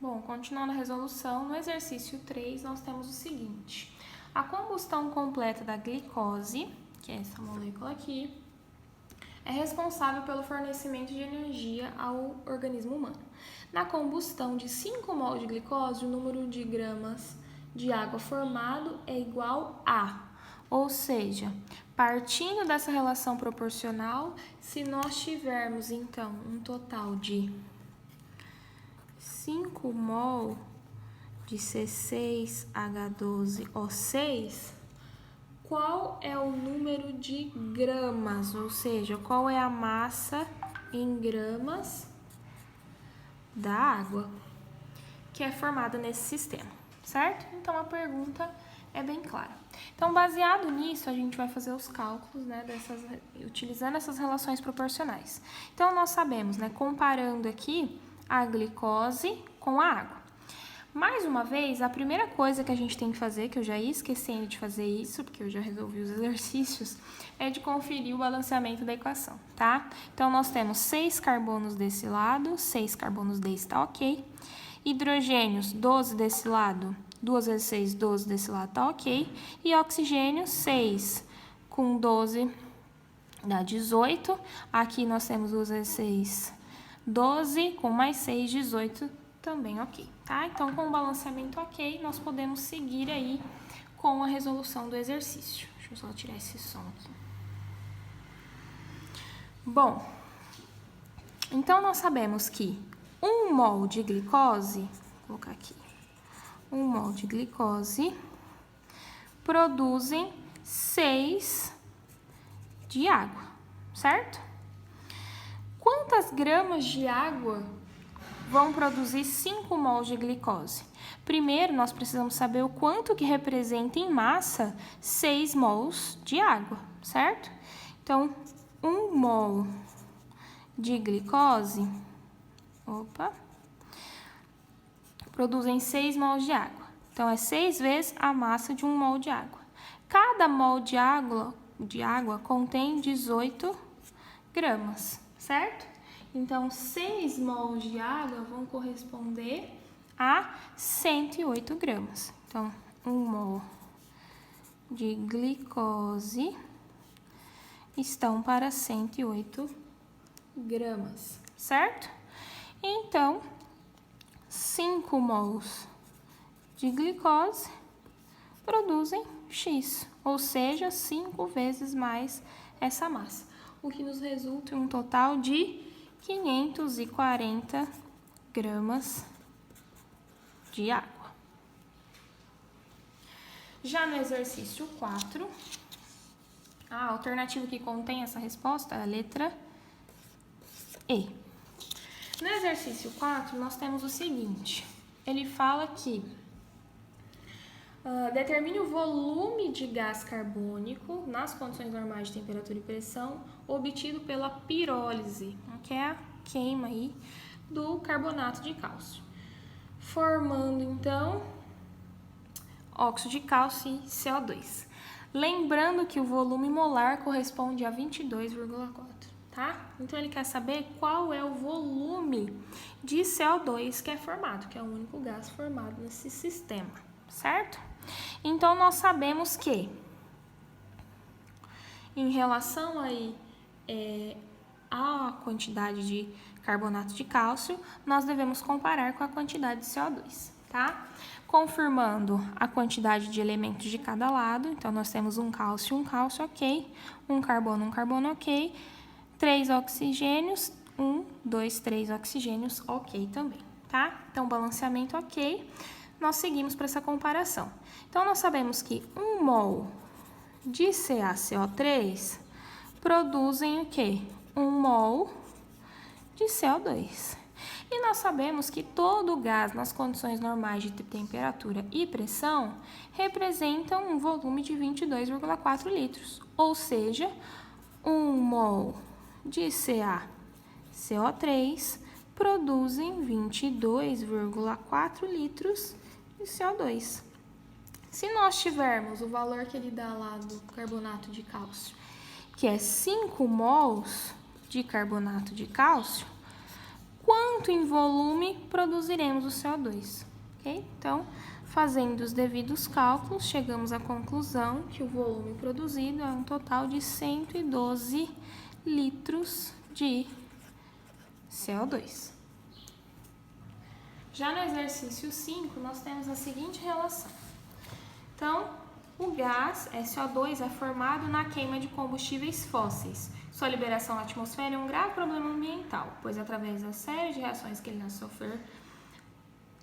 Bom, continuando a resolução, no exercício 3 nós temos o seguinte: a combustão completa da glicose, que é essa molécula aqui, é responsável pelo fornecimento de energia ao organismo humano. Na combustão de 5 mol de glicose, o número de gramas de água formado é igual a, ou seja, partindo dessa relação proporcional, se nós tivermos então um total de 5 mol de C6H12O6, qual é o número de gramas, ou seja, qual é a massa em gramas da água que é formada nesse sistema, certo? Então, a pergunta é bem clara. Então, baseado nisso, a gente vai fazer os cálculos, né, utilizando essas relações proporcionais. Então, nós sabemos, né, comparando aqui a glicose com a água. Mais uma vez, a primeira coisa que a gente tem que fazer, que eu já ia esquecendo de fazer isso, porque eu já resolvi os exercícios, é de conferir o balanceamento da equação, tá? Então, nós temos 6 carbonos desse lado, 6 carbonos desse, tá ok? Hidrogênios, 12 desse lado, 2 vezes 6, 12 desse lado, tá ok? E oxigênio, 6 com 12 dá 18. Aqui nós temos 2 vezes 6, 12, com mais 6, 18, também ok, tá? Então, com o balanceamento ok, nós podemos seguir aí com a resolução do exercício. Deixa eu só tirar esse som aqui. Bom, então nós sabemos que 1 mol de glicose, vou colocar aqui, 1 mol de glicose produzem 6 de água, certo? Quantas gramas de água vão produzir 5 mols de glicose? Primeiro, nós precisamos saber o quanto que representa em massa 6 mols de água, certo? Então, 1 mol de glicose, produzem 6 mols de água. Então, é 6 vezes a massa de 1 mol de água. Cada mol de água contém 18 gramas, certo? Então, 6 mols de água vão corresponder a 108 gramas. Então, 1 mol de glicose estão para 108 gramas, certo? Então, 5 mols de glicose produzem X, ou seja, 5 vezes mais essa massa, o que nos resulta em um total de 540 gramas de água. Já no exercício 4, a alternativa que contém essa resposta é a letra E. No exercício 4, nós temos o seguinte: ele fala que determine o volume de gás carbônico nas condições normais de temperatura e pressão obtido pela pirólise, que é a queima aí do carbonato de cálcio, formando então óxido de cálcio e CO2. Lembrando que o volume molar corresponde a 22,4, tá? Então ele quer saber qual é o volume de CO2 que é formado, que é o único gás formado nesse sistema, certo? Então, nós sabemos que, em relação aí, à quantidade de carbonato de cálcio, nós devemos comparar com a quantidade de CO2, tá? Confirmando a quantidade de elementos de cada lado, então, nós temos um cálcio, ok, um carbono, ok, 3 oxigênios, 1, 2, 3 oxigênios, ok também, tá? Então, balanceamento ok. Nós seguimos para essa comparação. Então, nós sabemos que 1 mol de CaCO3 produzem o quê? 1 mol de CO2. E nós sabemos que todo gás nas condições normais de temperatura e pressão representa um volume de 22,4 litros. Ou seja, 1 mol de CaCO3 produzem 22,4 litros de CO2. Se nós tivermos o valor que ele dá lá do carbonato de cálcio, que é 5 mols de carbonato de cálcio, quanto em volume produziremos o CO2, ok? Então, fazendo os devidos cálculos, chegamos à conclusão que o volume produzido é um total de 112 litros de CO2. Já no exercício 5, nós temos a seguinte relação. Então, o gás SO2 é formado na queima de combustíveis fósseis. Sua liberação na atmosfera é um grave problema ambiental, pois através da série de reações que ele irá sofrer,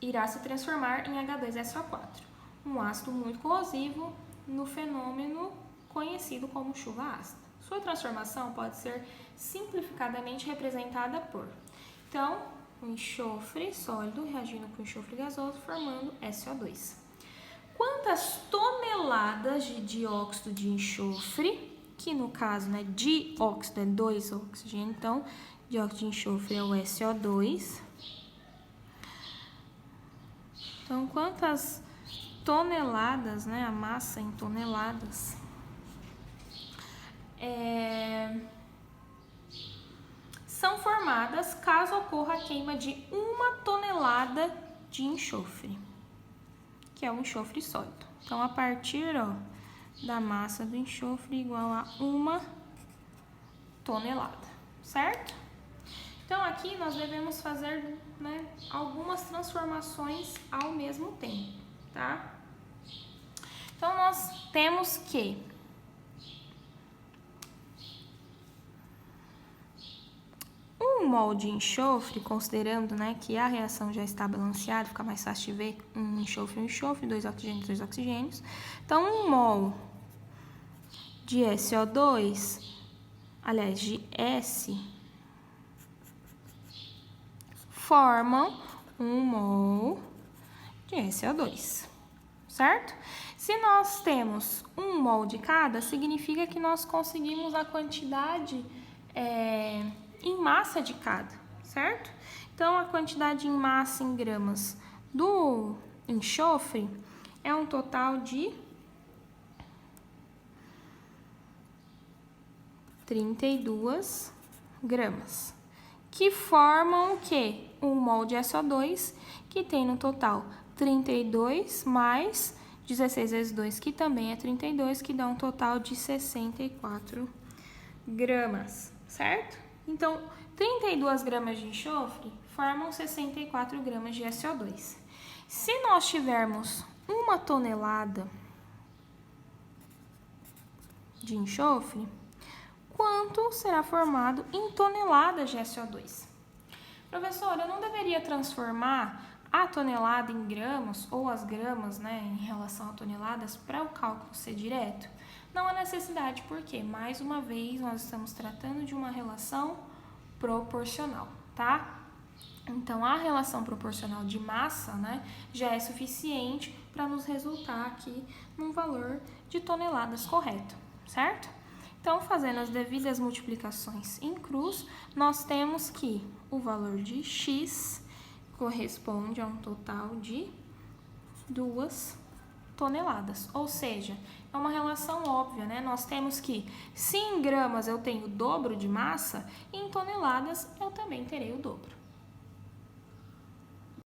irá se transformar em H2SO4, um ácido muito corrosivo no fenômeno conhecido como chuva ácida. Sua transformação pode ser simplificadamente representada por, então, o enxofre sólido reagindo com o enxofre gasoso, formando SO2. Quantas toneladas de dióxido de enxofre, que no caso, né, dióxido é 2 oxigênio, então, dióxido de enxofre é o SO2. Então, quantas toneladas, né, a massa em toneladas, são formadas caso ocorra a queima de 1 tonelada de enxofre, que é o enxofre sólido. Então, a partir da massa do enxofre igual a 1 tonelada, certo? Então, aqui nós devemos fazer, né, algumas transformações ao mesmo tempo, tá? Então, nós temos que um mol de enxofre, considerando, né, que a reação já está balanceada, fica mais fácil de ver um enxofre, 2 oxigênios. Então, 1 mol de SO2, aliás, de S, formam 1 mol de SO2, certo? Se nós temos 1 mol de cada, significa que nós conseguimos a quantidade em massa de cada, certo? Então, a quantidade em massa em gramas do enxofre é um total de 32 gramas, que formam o quê? 1 mol de SO2, que tem no total 32 mais 16 vezes 2, que também é 32, que dá um total de 64 gramas, certo? Então, 32 gramas de enxofre formam 64 gramas de SO2. Se nós tivermos 1 tonelada de enxofre, quanto será formado em toneladas de SO2? Professora, eu não deveria transformar a tonelada em gramas ou as gramas, né, em relação a toneladas para o cálculo ser direto? Não há necessidade, porque, mais uma vez, nós estamos tratando de uma relação proporcional, tá? Então, a relação proporcional de massa, né, já é suficiente para nos resultar aqui num valor de toneladas correto, certo? Então, fazendo as devidas multiplicações em cruz, nós temos que o valor de X corresponde a um total de 2 toneladas. Ou seja, é uma relação óbvia, né? Nós temos que, se em gramas eu tenho o dobro de massa, em toneladas eu também terei o dobro.